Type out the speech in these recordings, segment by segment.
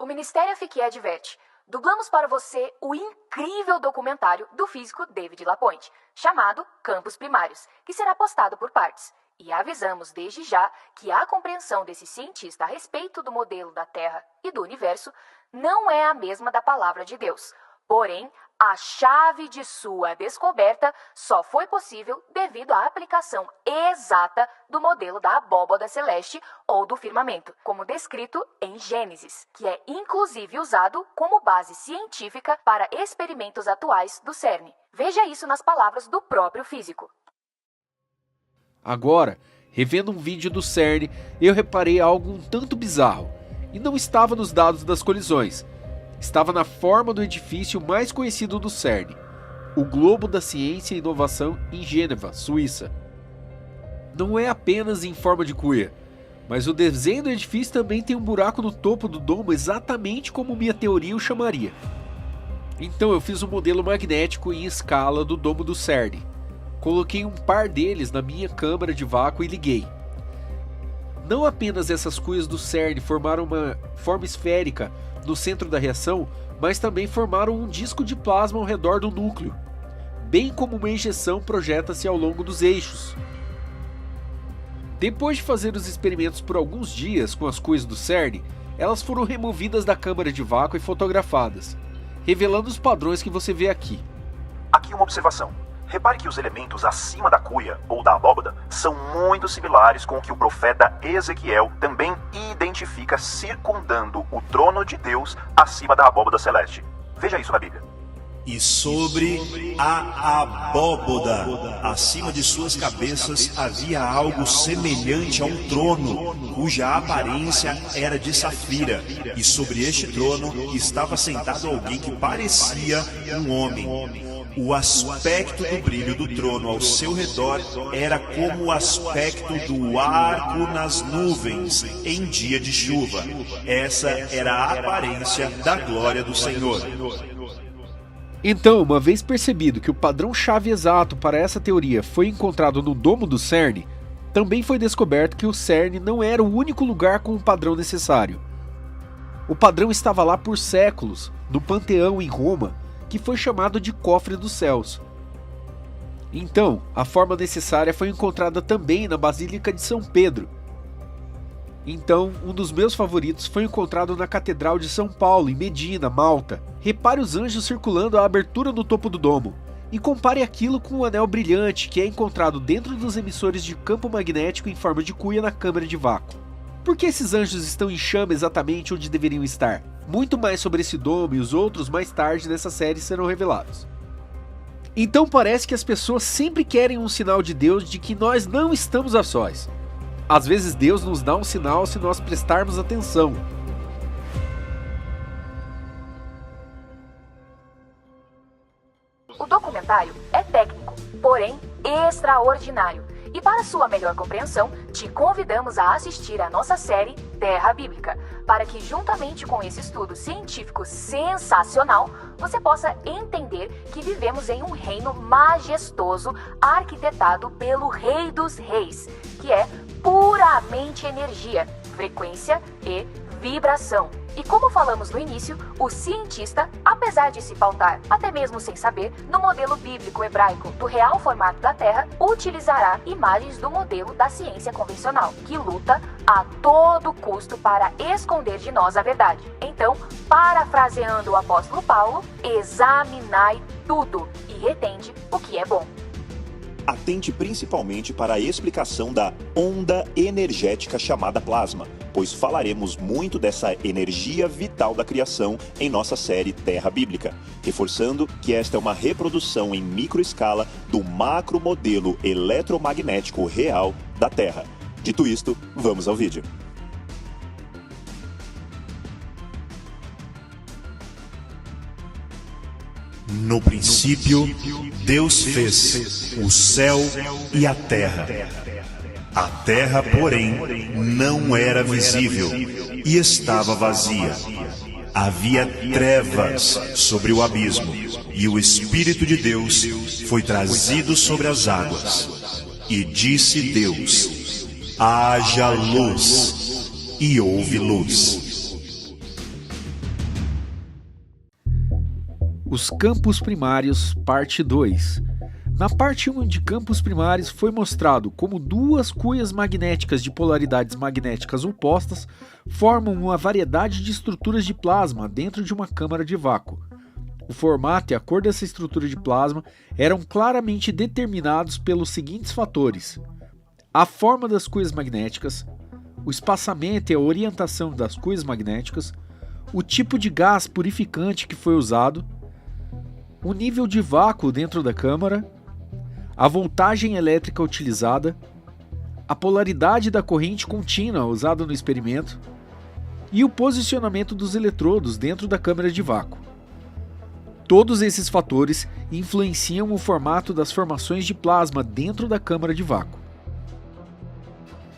O Ministério FQ adverte. Dublamos para você o incrível documentário do físico David Lapointe, chamado Campos Primários, que será postado por partes. E avisamos desde já que a compreensão desse cientista a respeito do modelo da Terra e do Universo não é a mesma da palavra de Deus. Porém, a chave de sua descoberta só foi possível devido à aplicação exata do modelo da abóbada celeste ou do firmamento, como descrito em Gênesis, que é inclusive usado como base científica para experimentos atuais do CERN. Veja isso nas palavras do próprio físico. Agora, revendo um vídeo do CERN, eu reparei algo um tanto bizarro, e não estava nos dados das colisões. Estava na forma do edifício mais conhecido do CERN, o Globo da Ciência e Inovação em Gênova, Suíça. Não é apenas em forma de cuia, mas o desenho do edifício também tem um buraco no topo do domo exatamente como minha teoria o chamaria. Então eu fiz um modelo magnético em escala do domo do CERN. Coloquei um par deles na minha câmara de vácuo e liguei. Não apenas essas cuias do CERN formaram uma forma esférica no centro da reação, mas também formaram um disco de plasma ao redor do núcleo, bem como uma injeção projeta-se ao longo dos eixos. Depois de fazer os experimentos por alguns dias com as cuias do CERN, elas foram removidas da câmara de vácuo e fotografadas, revelando os padrões que você vê aqui. Aqui uma observação. Repare que os elementos acima da cuia, ou da abóbada, são muito similares com o que o profeta Ezequiel também identifica circundando o trono de Deus acima da abóbada celeste. Veja isso na Bíblia. E sobre a abóbada, acima de suas cabeças, havia algo semelhante a um trono, cuja aparência era de safira. E sobre este trono estava sentado alguém que parecia um homem. O aspecto do brilho do trono ao seu redor era como o aspecto do arco nas nuvens em dia de chuva. Essa era a aparência da glória do Senhor. Então, uma vez percebido que o padrão-chave exato para essa teoria foi encontrado no domo do CERN, também foi descoberto que o CERN não era o único lugar com o padrão necessário. O padrão estava lá por séculos, no Panteão em Roma, que foi chamado de Cofre dos Céus. Então, a forma necessária foi encontrada também na Basílica de São Pedro. Então, um dos meus favoritos foi encontrado na Catedral de São Paulo, em Medina, Malta. Repare os anjos circulando a abertura no topo do domo, e compare aquilo com o anel brilhante que é encontrado dentro dos emissores de campo magnético em forma de cuia na câmara de vácuo. Por que esses anjos estão em chama exatamente onde deveriam estar? Muito mais sobre esse domo e os outros mais tarde nessa série serão revelados. Então parece que as pessoas sempre querem um sinal de Deus de que nós não estamos a sós. Às vezes Deus nos dá um sinal se nós prestarmos atenção. O documentário é técnico, porém extraordinário. E para sua melhor compreensão, te convidamos a assistir à nossa série Terra Bíblica, para que juntamente com esse estudo científico sensacional, você possa entender que vivemos em um reino majestoso arquitetado pelo Rei dos Reis, que é puramente energia, frequência e vibração. E como falamos no início, o cientista, apesar de se pautar, até mesmo sem saber, no modelo bíblico hebraico do real formato da Terra, utilizará imagens do modelo da ciência convencional, que luta a todo custo para esconder de nós a verdade. Então, parafraseando o apóstolo Paulo, examinai tudo e retende o que é bom. Atente principalmente para a explicação da onda energética chamada plasma, pois falaremos muito dessa energia vital da criação em nossa série Terra Bíblica, reforçando que esta é uma reprodução em microescala do macromodelo eletromagnético real da Terra. Dito isto, vamos ao vídeo. No princípio, Deus fez o céu e a terra. A terra, porém, não era visível e estava vazia. Havia trevas sobre o abismo, e o Espírito de Deus foi trazido sobre as águas. E disse Deus: haja luz, e houve luz. Os campos primários, parte 2. Na parte 1 de campos primários foi mostrado como duas cuias magnéticas de polaridades magnéticas opostas formam uma variedade de estruturas de plasma dentro de uma câmara de vácuo. O formato e a cor dessa estrutura de plasma eram claramente determinados pelos seguintes fatores: a forma das cuias magnéticas, o espaçamento e a orientação das cuias magnéticas, o tipo de gás purificante que foi usado, o nível de vácuo dentro da câmara, a voltagem elétrica utilizada, a polaridade da corrente contínua usada no experimento e o posicionamento dos eletrodos dentro da câmara de vácuo. Todos esses fatores influenciam o formato das formações de plasma dentro da câmara de vácuo.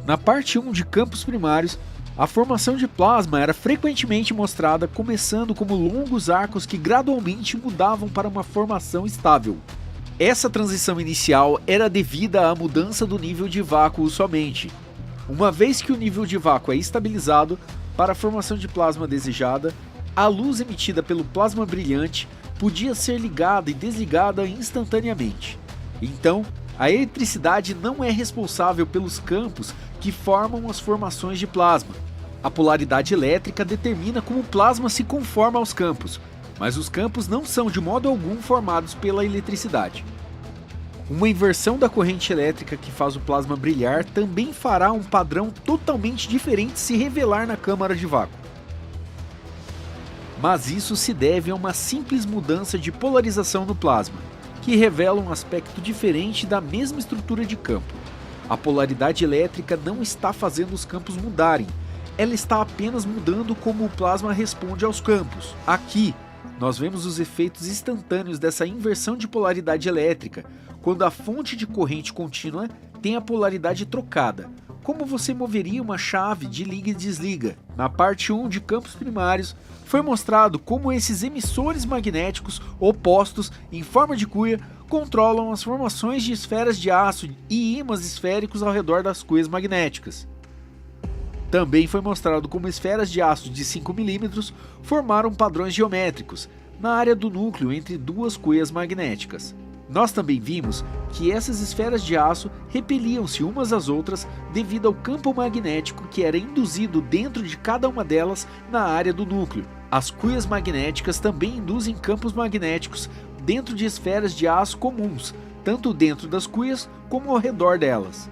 Na parte 1 de campos primários, a formação de plasma era frequentemente mostrada começando como longos arcos que gradualmente mudavam para uma formação estável. Essa transição inicial era devida à mudança do nível de vácuo somente. Uma vez que o nível de vácuo é estabilizado, para a formação de plasma desejada, a luz emitida pelo plasma brilhante podia ser ligada e desligada instantaneamente. Então, a eletricidade não é responsável pelos campos que formam as formações de plasma. A polaridade elétrica determina como o plasma se conforma aos campos, mas os campos não são de modo algum formados pela eletricidade. Uma inversão da corrente elétrica que faz o plasma brilhar também fará um padrão totalmente diferente se revelar na câmara de vácuo. Mas isso se deve a uma simples mudança de polarização no plasma, que revela um aspecto diferente da mesma estrutura de campo. A polaridade elétrica não está fazendo os campos mudarem, ela está apenas mudando como o plasma responde aos campos. Aqui, nós vemos os efeitos instantâneos dessa inversão de polaridade elétrica, quando a fonte de corrente contínua tem a polaridade trocada. Como você moveria uma chave de liga e desliga? Na parte 1 de campos primários, foi mostrado como esses emissores magnéticos opostos em forma de cuia controlam as formações de esferas de aço e ímãs esféricos ao redor das cuias magnéticas. Também foi mostrado como esferas de aço de 5 mm formaram padrões geométricos na área do núcleo entre duas cuias magnéticas. Nós também vimos que essas esferas de aço repeliam-se umas às outras devido ao campo magnético que era induzido dentro de cada uma delas na área do núcleo. As cuias magnéticas também induzem campos magnéticos dentro de esferas de aço comuns, tanto dentro das cuias como ao redor delas.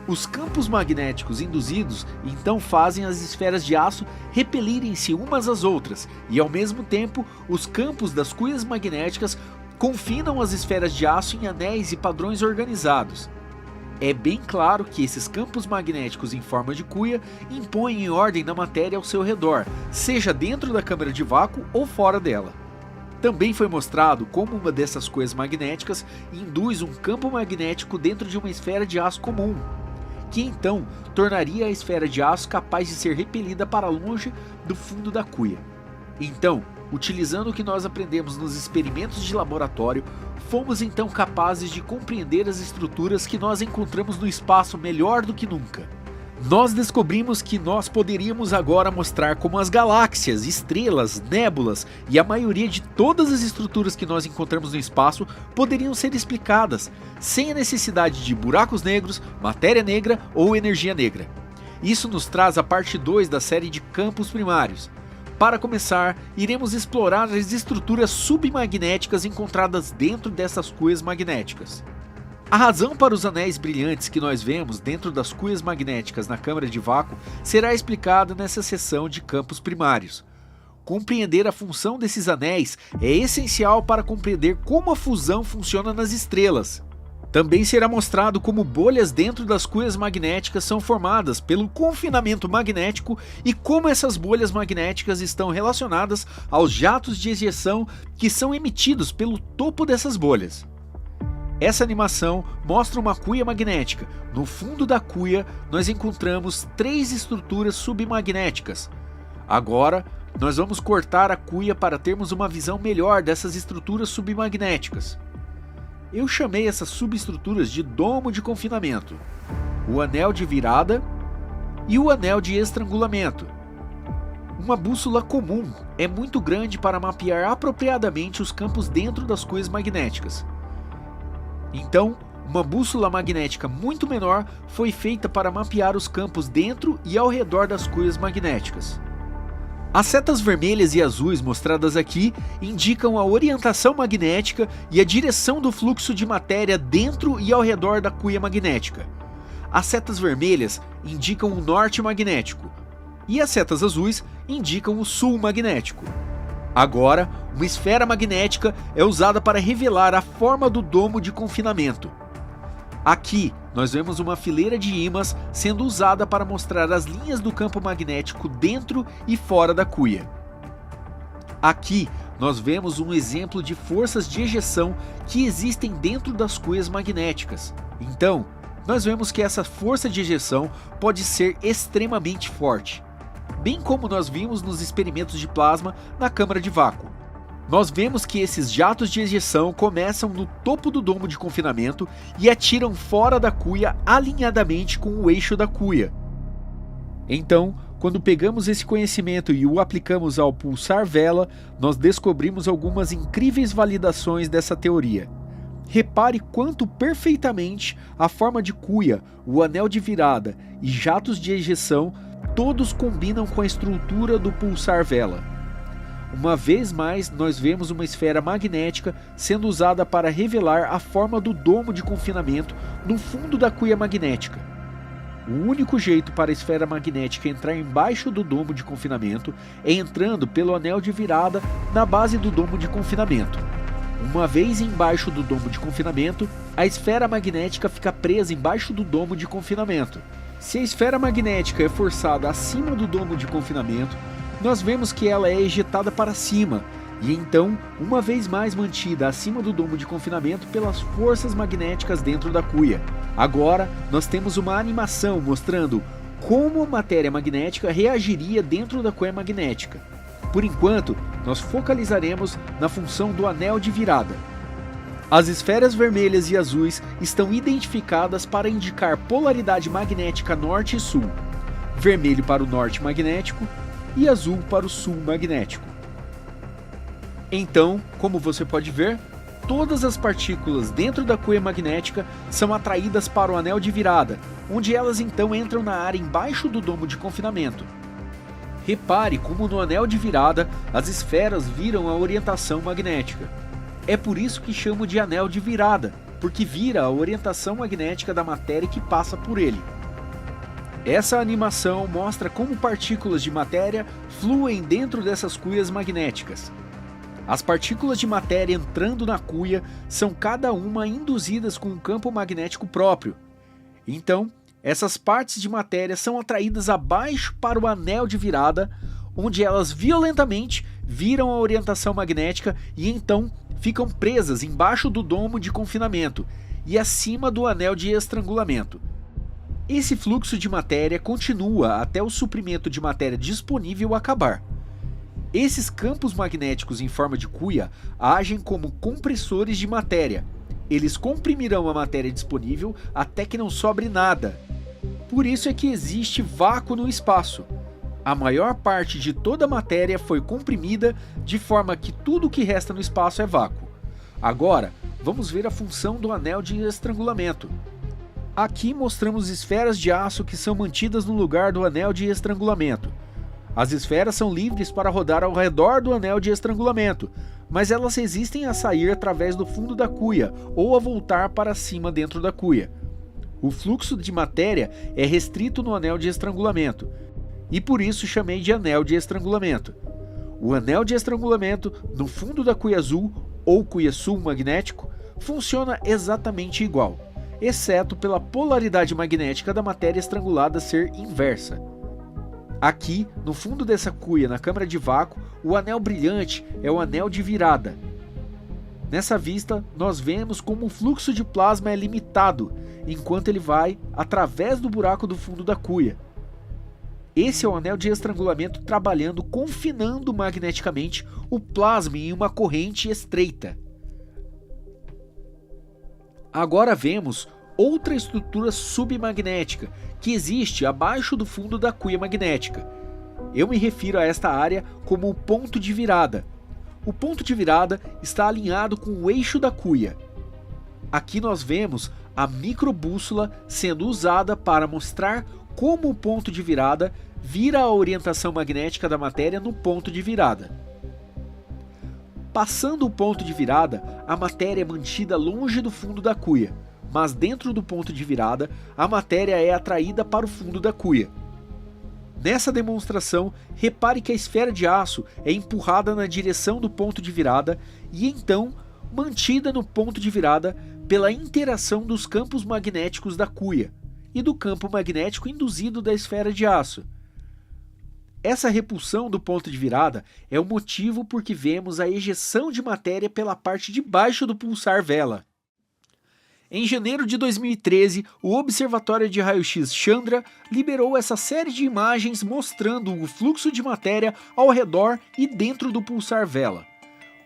Os campos magnéticos induzidos então fazem as esferas de aço repelirem-se umas às outras e, ao mesmo tempo, os campos das cuias magnéticas confinam as esferas de aço em anéis e padrões organizados. É bem claro que esses campos magnéticos em forma de cuia impõem ordem na matéria ao seu redor, seja dentro da câmara de vácuo ou fora dela. Também foi mostrado como uma dessas cuias magnéticas induz um campo magnético dentro de uma esfera de aço comum, que então tornaria a esfera de aço capaz de ser repelida para longe do fundo da cuia. Então, utilizando o que nós aprendemos nos experimentos de laboratório, fomos então capazes de compreender as estruturas que nós encontramos no espaço melhor do que nunca. Nós descobrimos que nós poderíamos agora mostrar como as galáxias, estrelas, nébulas e a maioria de todas as estruturas que nós encontramos no espaço poderiam ser explicadas, sem a necessidade de buracos negros, matéria negra ou energia negra. Isso nos traz a parte 2 da série de campos primários. Para começar, iremos explorar as estruturas submagnéticas encontradas dentro dessas cuias magnéticas. A razão para os anéis brilhantes que nós vemos dentro das cuias magnéticas na câmara de vácuo será explicada nessa seção de campos primários. Compreender a função desses anéis é essencial para compreender como a fusão funciona nas estrelas. Também será mostrado como bolhas dentro das cuias magnéticas são formadas pelo confinamento magnético e como essas bolhas magnéticas estão relacionadas aos jatos de ejeção que são emitidos pelo topo dessas bolhas. Essa animação mostra uma cuia magnética. No fundo da cuia, nós encontramos 3 estruturas submagnéticas. Agora, nós vamos cortar a cuia para termos uma visão melhor dessas estruturas submagnéticas. Eu chamei essas subestruturas de domo de confinamento, o anel de virada e o anel de estrangulamento. Uma bússola comum é muito grande para mapear apropriadamente os campos dentro das cuias magnéticas. Então, uma bússola magnética muito menor foi feita para mapear os campos dentro e ao redor das cuias magnéticas. As setas vermelhas e azuis mostradas aqui indicam a orientação magnética e a direção do fluxo de matéria dentro e ao redor da cuia magnética. As setas vermelhas indicam o norte magnético e as setas azuis indicam o sul magnético. Agora, uma esfera magnética é usada para revelar a forma do domo de confinamento. Aqui, nós vemos uma fileira de ímãs sendo usada para mostrar as linhas do campo magnético dentro e fora da cuia. Aqui, nós vemos um exemplo de forças de ejeção que existem dentro das cuias magnéticas. Então, nós vemos que essa força de ejeção pode ser extremamente forte, bem como nós vimos nos experimentos de plasma na câmara de vácuo. Nós vemos que esses jatos de ejeção começam no topo do domo de confinamento e atiram fora da cuia alinhadamente com o eixo da cuia. Então, quando pegamos esse conhecimento e o aplicamos ao pulsar vela, nós descobrimos algumas incríveis validações dessa teoria. Repare quanto perfeitamente a forma de cuia, o anel de virada e jatos de ejeção todos combinam com a estrutura do pulsar vela. Uma vez mais, nós vemos uma esfera magnética sendo usada para revelar a forma do domo de confinamento no fundo da cuia magnética. O único jeito para a esfera magnética entrar embaixo do domo de confinamento é entrando pelo anel de virada na base do domo de confinamento. Uma vez embaixo do domo de confinamento, a esfera magnética fica presa embaixo do domo de confinamento. Se a esfera magnética é forçada acima do domo de confinamento, nós vemos que ela é ejetada para cima, e então, uma vez mais mantida acima do domo de confinamento pelas forças magnéticas dentro da cuia. Agora, nós temos uma animação mostrando como a matéria magnética reagiria dentro da cuia magnética. Por enquanto, nós focalizaremos na função do anel de virada. As esferas vermelhas e azuis estão identificadas para indicar polaridade magnética norte e sul. Vermelho para o norte magnético e azul para o sul magnético. Então, como você pode ver, todas as partículas dentro da cuia magnética são atraídas para o anel de virada, onde elas então entram na área embaixo do domo de confinamento. Repare como no anel de virada as esferas viram a orientação magnética. É por isso que chamo de anel de virada, porque vira a orientação magnética da matéria que passa por ele. Essa animação mostra como partículas de matéria fluem dentro dessas cuias magnéticas. As partículas de matéria entrando na cuia são cada uma induzidas com um campo magnético próprio. Então, essas partes de matéria são atraídas abaixo para o anel de virada, onde elas violentamente viram a orientação magnética e então ficam presas embaixo do domo de confinamento e acima do anel de estrangulamento. Esse fluxo de matéria continua até o suprimento de matéria disponível acabar. Esses campos magnéticos em forma de cuia agem como compressores de matéria. Eles comprimirão a matéria disponível até que não sobre nada. Por isso é que existe vácuo no espaço. A maior parte de toda a matéria foi comprimida de forma que tudo o que resta no espaço é vácuo. Agora, vamos ver a função do anel de estrangulamento. Aqui mostramos esferas de aço que são mantidas no lugar do anel de estrangulamento. As esferas são livres para rodar ao redor do anel de estrangulamento, mas elas resistem a sair através do fundo da cuia ou a voltar para cima dentro da cuia. O fluxo de matéria é restrito no anel de estrangulamento, e por isso chamei de anel de estrangulamento. O anel de estrangulamento, no fundo da cuia azul ou cuia sul magnético, funciona exatamente igual, exceto pela polaridade magnética da matéria estrangulada ser inversa. Aqui, no fundo dessa cuia, na câmara de vácuo, o anel brilhante é o anel de virada. Nessa vista, nós vemos como o fluxo de plasma é limitado, enquanto ele vai através do buraco do fundo da cuia. Esse é o anel de estrangulamento trabalhando, confinando magneticamente o plasma em uma corrente estreita. Agora vemos outra estrutura submagnética que existe abaixo do fundo da cuia magnética. Eu me refiro a esta área como o ponto de virada. O ponto de virada está alinhado com o eixo da cuia. Aqui nós vemos a microbússola sendo usada para mostrar como o ponto de virada vira a orientação magnética da matéria no ponto de virada. Passando o ponto de virada, a matéria é mantida longe do fundo da cuia, mas dentro do ponto de virada, a matéria é atraída para o fundo da cuia. Nessa demonstração, repare que a esfera de aço é empurrada na direção do ponto de virada e então mantida no ponto de virada pela interação dos campos magnéticos da cuia e do campo magnético induzido da esfera de aço. Essa repulsão do ponto de virada é o motivo por que vemos a ejeção de matéria pela parte de baixo do pulsar vela. Em janeiro de 2013, o Observatório de Raio-X Chandra liberou essa série de imagens mostrando o fluxo de matéria ao redor e dentro do pulsar vela.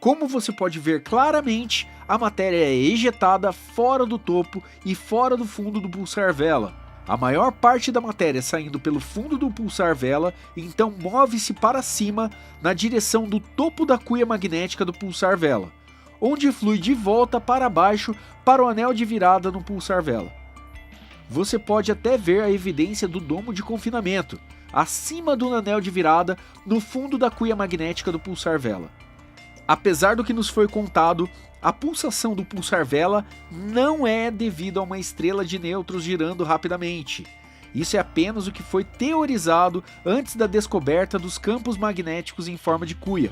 Como você pode ver claramente, a matéria é ejetada fora do topo e fora do fundo do pulsar vela. A maior parte da matéria saindo pelo fundo do pulsar vela, então move-se para cima na direção do topo da cuia magnética do pulsar vela, onde flui de volta para baixo para o anel de virada no pulsar vela. Você pode até ver a evidência do domo de confinamento, acima do anel de virada, no fundo da cuia magnética do pulsar vela. Apesar do que nos foi contado, a pulsação do pulsar vela não é devido a uma estrela de nêutrons girando rapidamente. Isso é apenas o que foi teorizado antes da descoberta dos campos magnéticos em forma de cuia.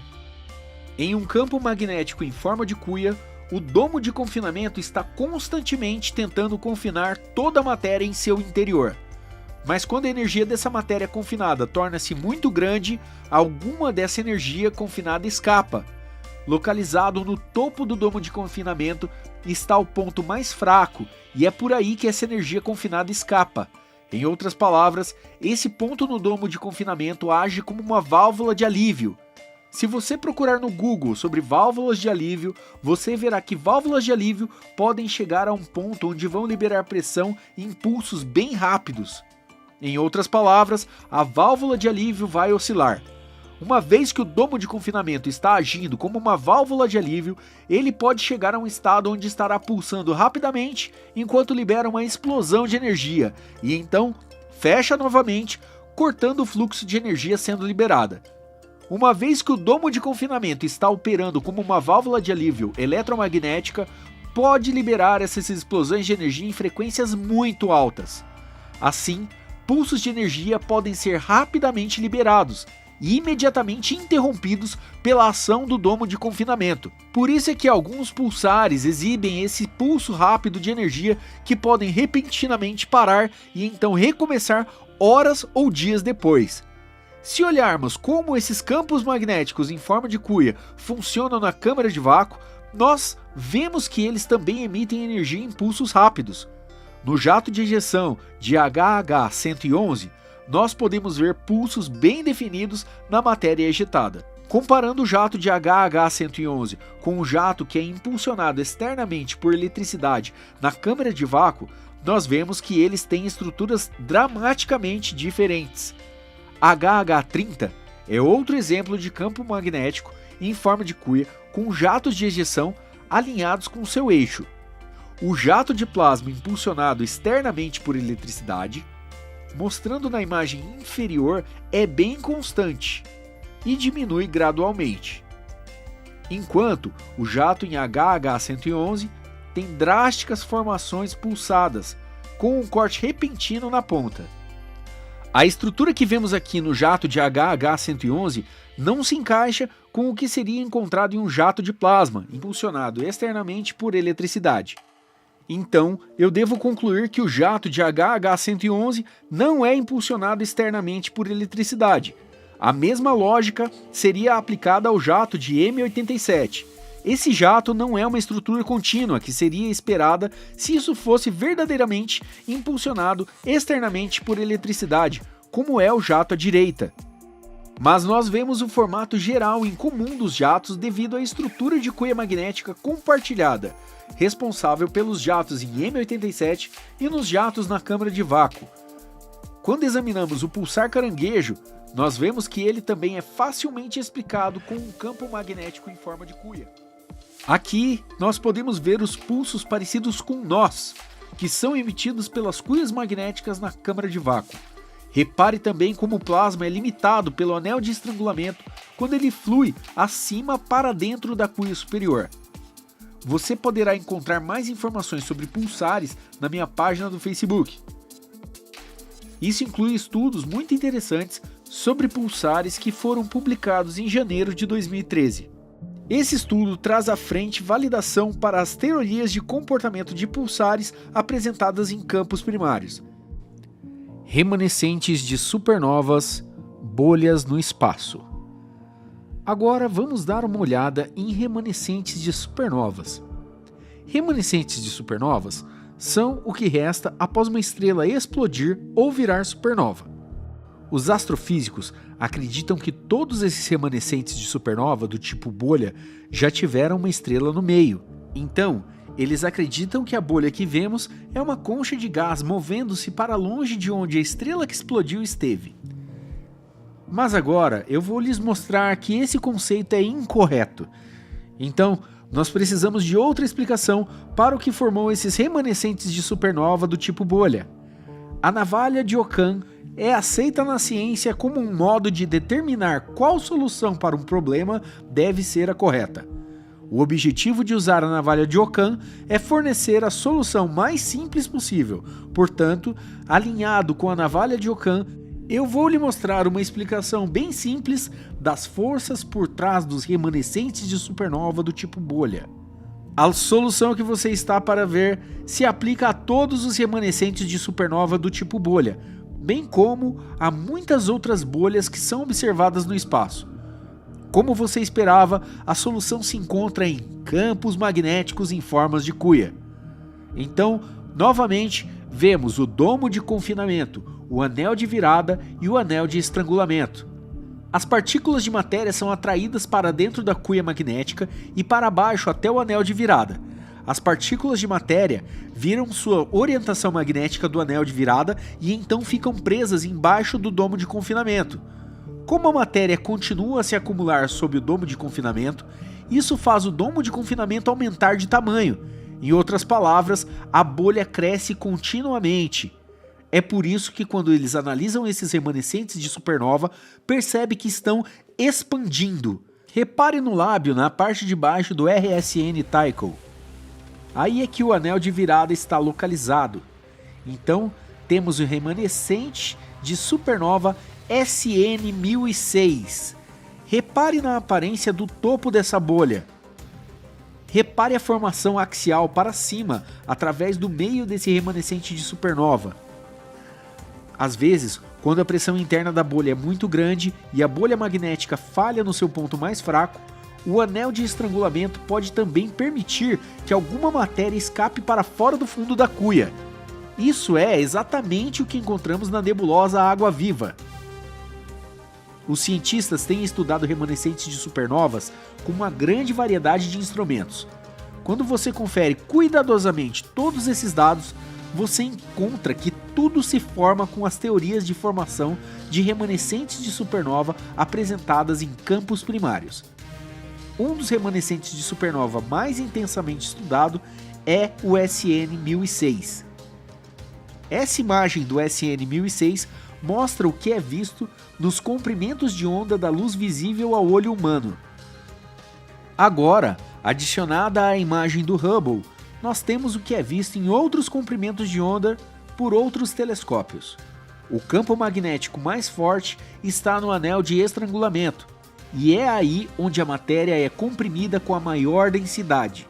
Em um campo magnético em forma de cuia, o domo de confinamento está constantemente tentando confinar toda a matéria em seu interior. Mas quando a energia dessa matéria confinada torna-se muito grande, alguma dessa energia confinada escapa. Localizado no topo do domo de confinamento está o ponto mais fraco e é por aí que essa energia confinada escapa. Em outras palavras, esse ponto no domo de confinamento age como uma válvula de alívio. Se você procurar no Google sobre válvulas de alívio, você verá que válvulas de alívio podem chegar a um ponto onde vão liberar pressão e impulsos bem rápidos. Em outras palavras, a válvula de alívio vai oscilar. Uma vez que o domo de confinamento está agindo como uma válvula de alívio, ele pode chegar a um estado onde estará pulsando rapidamente enquanto libera uma explosão de energia e então fecha novamente, cortando o fluxo de energia sendo liberada. Uma vez que o domo de confinamento está operando como uma válvula de alívio eletromagnética, pode liberar essas explosões de energia em frequências muito altas. Assim, pulsos de energia podem ser rapidamente liberados e imediatamente interrompidos pela ação do domo de confinamento. Por isso é que alguns pulsares exibem esse pulso rápido de energia que podem repentinamente parar e então recomeçar horas ou dias depois. Se olharmos como esses campos magnéticos em forma de cuia funcionam na câmara de vácuo, nós vemos que eles também emitem energia em pulsos rápidos. No jato de ejeção de HH-111, nós podemos ver pulsos bem definidos na matéria ejetada. Comparando o jato de HH-111 com o jato que é impulsionado externamente por eletricidade na câmara de vácuo, nós vemos que eles têm estruturas dramaticamente diferentes. HH-30 é outro exemplo de campo magnético em forma de cuia com jatos de ejeção alinhados com seu eixo. O jato de plasma impulsionado externamente por eletricidade, mostrando na imagem inferior, é bem constante e diminui gradualmente, enquanto o jato em HH-111 tem drásticas formações pulsadas, com um corte repentino na ponta. A estrutura que vemos aqui no jato de HH-111 não se encaixa com o que seria encontrado em um jato de plasma, impulsionado externamente por eletricidade. Então, eu devo concluir que o jato de HH-111 não é impulsionado externamente por eletricidade. A mesma lógica seria aplicada ao jato de M87. Esse jato não é uma estrutura contínua que seria esperada se isso fosse verdadeiramente impulsionado externamente por eletricidade, como é o jato à direita. Mas nós vemos o formato geral em comum dos jatos devido à estrutura de cuia magnética compartilhada, responsável pelos jatos em M87 e nos jatos na câmara de vácuo. Quando examinamos o pulsar caranguejo, nós vemos que ele também é facilmente explicado com um campo magnético em forma de cuia. Aqui nós podemos ver os pulsos parecidos com nós, que são emitidos pelas cuias magnéticas na câmara de vácuo. Repare também como o plasma é limitado pelo anel de estrangulamento quando ele flui acima para dentro da cuia superior. Você poderá encontrar mais informações sobre pulsares na minha página do Facebook. Isso inclui estudos muito interessantes sobre pulsares que foram publicados em janeiro de 2013. Esse estudo traz à frente validação para as teorias de comportamento de pulsares apresentadas em campos primários. Remanescentes de supernovas, bolhas no espaço. Agora vamos dar uma olhada em remanescentes de supernovas. Remanescentes de supernovas são o que resta após uma estrela explodir ou virar supernova. Os astrofísicos acreditam que todos esses remanescentes de supernova do tipo bolha já tiveram uma estrela no meio. Então, eles acreditam que a bolha que vemos é uma concha de gás movendo-se para longe de onde a estrela que explodiu esteve. Mas agora eu vou lhes mostrar que esse conceito é incorreto. Então, nós precisamos de outra explicação para o que formou esses remanescentes de supernova do tipo bolha. A navalha de Ockham é aceita na ciência como um modo de determinar qual solução para um problema deve ser a correta. O objetivo de usar a navalha de Ockham é fornecer a solução mais simples possível. Portanto, alinhado com a navalha de Ockham, eu vou lhe mostrar uma explicação bem simples das forças por trás dos remanescentes de supernova do tipo bolha. A solução que você está para ver se aplica a todos os remanescentes de supernova do tipo bolha, bem como a muitas outras bolhas que são observadas no espaço. Como você esperava, a solução se encontra em campos magnéticos em formas de cuia. Então, novamente, vemos o domo de confinamento, o anel de virada e o anel de estrangulamento. As partículas de matéria são atraídas para dentro da cuia magnética e para baixo até o anel de virada. As partículas de matéria viram sua orientação magnética do anel de virada e então ficam presas embaixo do domo de confinamento. Como a matéria continua a se acumular sob o domo de confinamento, isso faz o domo de confinamento aumentar de tamanho. Em outras palavras, a bolha cresce continuamente. É por isso que quando eles analisam esses remanescentes de supernova, percebe que estão expandindo. Repare no lábio na parte de baixo do RSN Tycho. Aí é que o anel de virada está localizado. Então, temos o remanescente de supernova SN1006. Repare na aparência do topo dessa bolha. Repare a formação axial para cima, através do meio desse remanescente de supernova. Às vezes, quando a pressão interna da bolha é muito grande e a bolha magnética falha no seu ponto mais fraco, o anel de estrangulamento pode também permitir que alguma matéria escape para fora do fundo da cuia. Isso é exatamente o que encontramos na nebulosa Água Viva. Os cientistas têm estudado remanescentes de supernovas com uma grande variedade de instrumentos. Quando você confere cuidadosamente todos esses dados, você encontra que tudo se forma com as teorias de formação de remanescentes de supernova apresentadas em campos primários. Um dos remanescentes de supernova mais intensamente estudado é o SN1006. Essa imagem do SN1006 mostra o que é visto nos comprimentos de onda da luz visível ao olho humano. Agora, adicionada à imagem do Hubble, nós temos o que é visto em outros comprimentos de onda por outros telescópios. O campo magnético mais forte está no anel de estrangulamento, e é aí onde a matéria é comprimida com a maior densidade.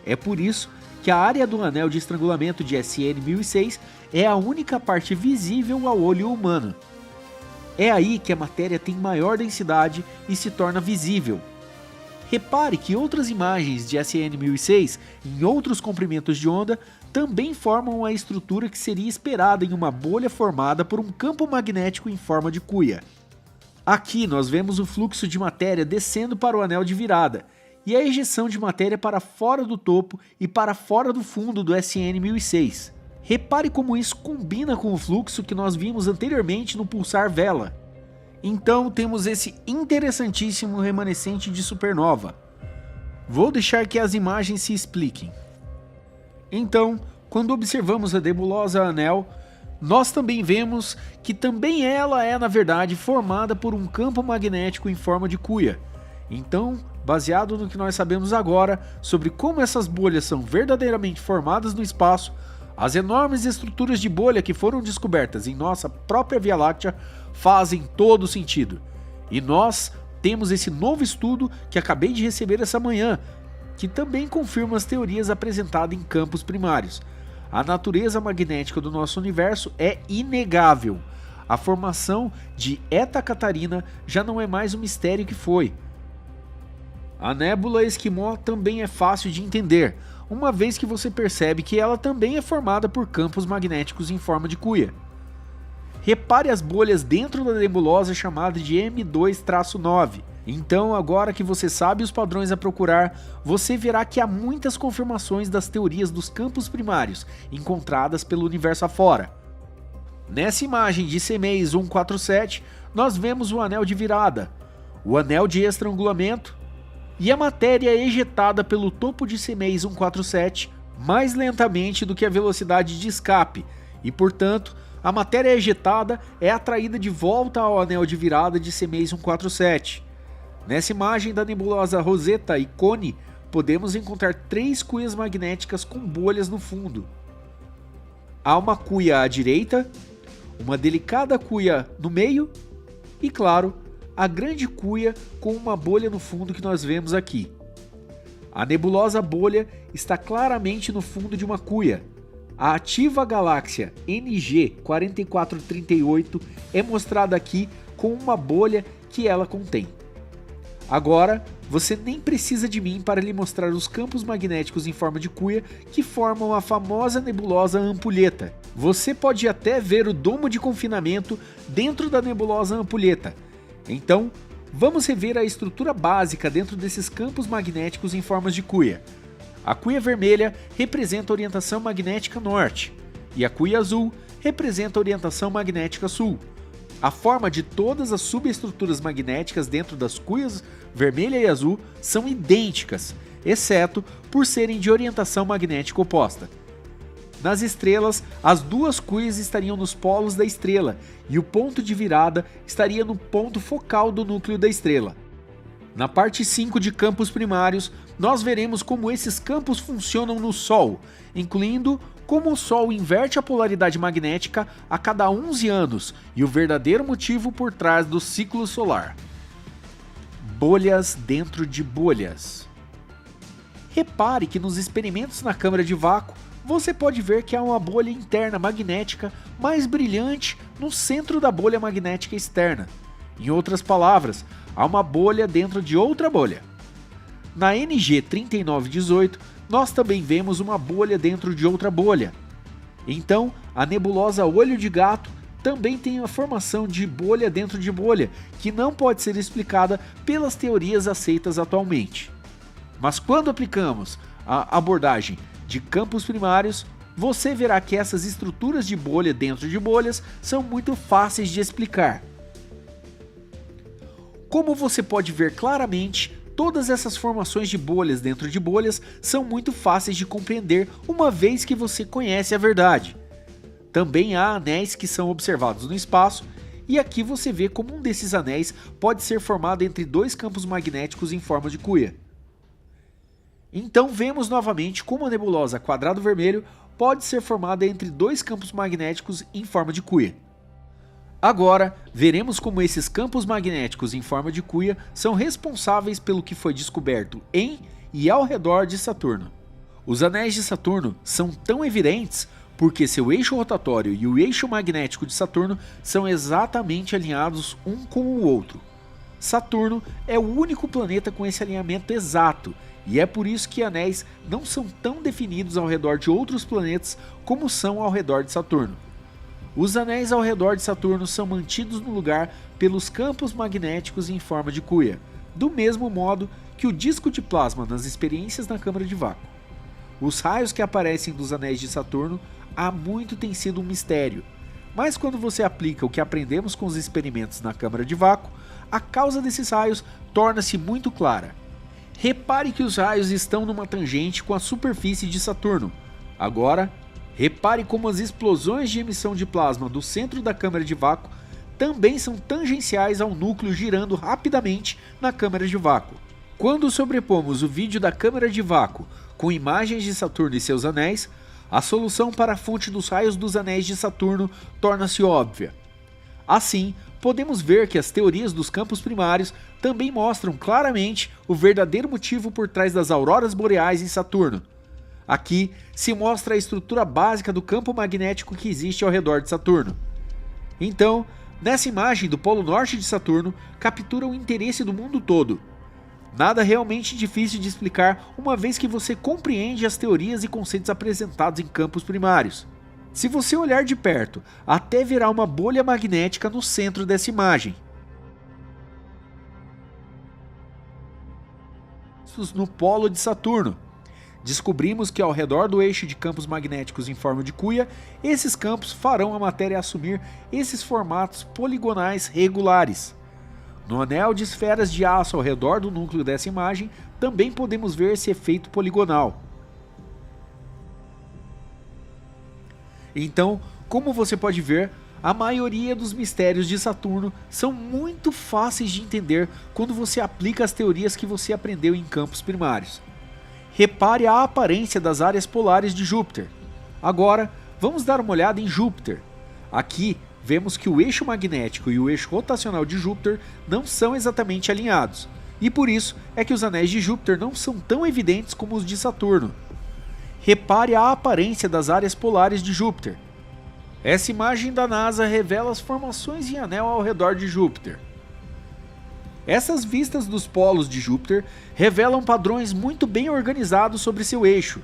É por isso que a área do anel de estrangulamento de SN1006 é a única parte visível ao olho humano. É aí que a matéria tem maior densidade e se torna visível. Repare que outras imagens de SN1006 em outros comprimentos de onda também formam a estrutura que seria esperada em uma bolha formada por um campo magnético em forma de cuia. Aqui nós vemos o fluxo de matéria descendo para o anel de virada e a ejeção de matéria para fora do topo e para fora do fundo do SN1006. Repare como isso combina com o fluxo que nós vimos anteriormente no pulsar Vela. Então temos esse interessantíssimo remanescente de supernova. Vou deixar que as imagens se expliquem. Então, quando observamos a nebulosa anel, nós também vemos que também ela é, na verdade, formada por um campo magnético em forma de cuia. Então, baseado no que nós sabemos agora sobre como essas bolhas são verdadeiramente formadas no espaço, as enormes estruturas de bolha que foram descobertas em nossa própria Via Láctea fazem todo sentido. E nós temos esse novo estudo que acabei de receber essa manhã, que também confirma as teorias apresentadas em campos primários. A natureza magnética do nosso universo é inegável. A formação de Eta Catarina já não é mais um mistério que foi. A nébula Esquimó também é fácil de entender, uma vez que você percebe que ela também é formada por campos magnéticos em forma de cuia. Repare as bolhas dentro da nebulosa chamada de M2-9. Então, agora que você sabe os padrões a procurar, você verá que há muitas confirmações das teorias dos campos primários encontradas pelo universo afora. Nessa imagem de CMES 147, nós vemos o anel de virada, o anel de estrangulamento e a matéria ejetada pelo topo de CMES 147 mais lentamente do que a velocidade de escape e, portanto, a matéria ejetada é atraída de volta ao anel de virada de CMES 147. Nessa imagem da nebulosa Rosetta e Cone, podemos encontrar 3 cuias magnéticas com bolhas no fundo. Há uma cuia à direita, uma delicada cuia no meio e, claro, a grande cuia com uma bolha no fundo que nós vemos aqui. A nebulosa bolha está claramente no fundo de uma cuia. A ativa galáxia NG 4438 é mostrada aqui com uma bolha que ela contém. Agora, você nem precisa de mim para lhe mostrar os campos magnéticos em forma de cuia que formam a famosa nebulosa Ampulheta. Você pode até ver o domo de confinamento dentro da nebulosa Ampulheta. Então, vamos rever a estrutura básica dentro desses campos magnéticos em formas de cuia. A cuia vermelha representa a orientação magnética norte e a cuia azul representa a orientação magnética sul. A forma de todas as subestruturas magnéticas dentro das cuias vermelha e azul são idênticas, exceto por serem de orientação magnética oposta. Nas estrelas, as duas cuias estariam nos polos da estrela e o ponto de virada estaria no ponto focal do núcleo da estrela. Na parte 5 de campos primários, nós veremos como esses campos funcionam no Sol, incluindo como o Sol inverte a polaridade magnética a cada 11 anos e o verdadeiro motivo por trás do ciclo solar. Bolhas dentro de bolhas. Repare que nos experimentos na câmara de vácuo, você pode ver que há uma bolha interna magnética mais brilhante no centro da bolha magnética externa. Em outras palavras, há uma bolha dentro de outra bolha. Na NG 3918, nós também vemos uma bolha dentro de outra bolha. Então, a nebulosa Olho de Gato também tem a formação de bolha dentro de bolha, que não pode ser explicada pelas teorias aceitas atualmente. Mas quando aplicamos a abordagem de campos primários, você verá que essas estruturas de bolha dentro de bolhas são muito fáceis de explicar. Como você pode ver claramente, todas essas formações de bolhas dentro de bolhas são muito fáceis de compreender uma vez que você conhece a verdade. Também há anéis que são observados no espaço, e aqui você vê como um desses anéis pode ser formado entre 2 campos magnéticos em forma de cuia. Então vemos novamente como a nebulosa Quadrado Vermelho pode ser formada entre 2 campos magnéticos em forma de cuia. Agora, veremos como esses campos magnéticos em forma de cuia são responsáveis pelo que foi descoberto em e ao redor de Saturno. Os anéis de Saturno são tão evidentes porque seu eixo rotatório e o eixo magnético de Saturno são exatamente alinhados um com o outro. Saturno é o único planeta com esse alinhamento exato, e é por isso que anéis não são tão definidos ao redor de outros planetas como são ao redor de Saturno. Os anéis ao redor de Saturno são mantidos no lugar pelos campos magnéticos em forma de cuia, do mesmo modo que o disco de plasma nas experiências na câmara de vácuo. Os raios que aparecem dos anéis de Saturno há muito tem sido um mistério, Mas quando você aplica o que aprendemos com os experimentos na câmara de vácuo, a causa desses raios torna-se muito clara. Repare que os raios estão numa tangente com a superfície de Saturno. Agora, repare como as explosões de emissão de plasma do centro da câmara de vácuo também são tangenciais ao núcleo girando rapidamente na câmara de vácuo. Quando sobrepomos o vídeo da câmara de vácuo com imagens de Saturno e seus anéis, a solução para a fonte dos raios dos anéis de Saturno torna-se óbvia. Assim, podemos ver que as teorias dos campos primários também mostram claramente o verdadeiro motivo por trás das auroras boreais em Saturno. Aqui se mostra a estrutura básica do campo magnético que existe ao redor de Saturno. Então, nessa imagem do polo norte de Saturno, captura o interesse do mundo todo. Nada realmente difícil de explicar, uma vez que você compreende as teorias e conceitos apresentados em campos primários. Se você olhar de perto, até verá uma bolha magnética no centro dessa imagem. No polo de Saturno. Descobrimos que ao redor do eixo de campos magnéticos em forma de cuia, esses campos farão a matéria assumir esses formatos poligonais regulares. No anel de esferas de aço ao redor do núcleo dessa imagem, também podemos ver esse efeito poligonal. Então, como você pode ver, a maioria dos mistérios de Saturno são muito fáceis de entender quando você aplica as teorias que você aprendeu em campos primários. Repare a aparência das áreas polares de Júpiter. Agora, vamos dar uma olhada em Júpiter. Aqui, vemos que o eixo magnético e o eixo rotacional de Júpiter não são exatamente alinhados, e por isso é que os anéis de Júpiter não são tão evidentes como os de Saturno. Repare a aparência das áreas polares de Júpiter. Essa imagem da NASA revela as formações em anel ao redor de Júpiter. Essas vistas dos polos de Júpiter revelam padrões muito bem organizados sobre seu eixo.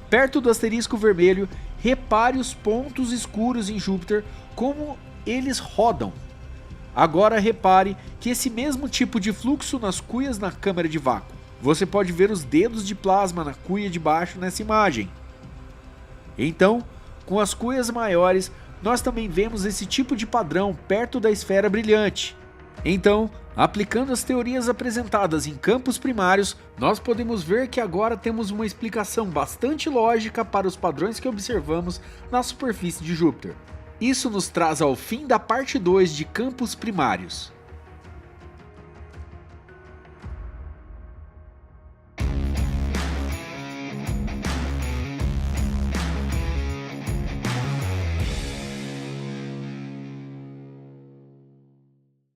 Perto do asterisco vermelho, repare os pontos escuros em Júpiter, como eles rodam. Agora repare que esse mesmo tipo de fluxo nas cuias na câmara de vácuo. Você pode ver os dedos de plasma na cuia de baixo nessa imagem. Então, com as cuias maiores, nós também vemos esse tipo de padrão perto da esfera brilhante. Então, aplicando as teorias apresentadas em campos primários, nós podemos ver que agora temos uma explicação bastante lógica para os padrões que observamos na superfície de Júpiter. Isso nos traz ao fim da parte 2 de campos primários.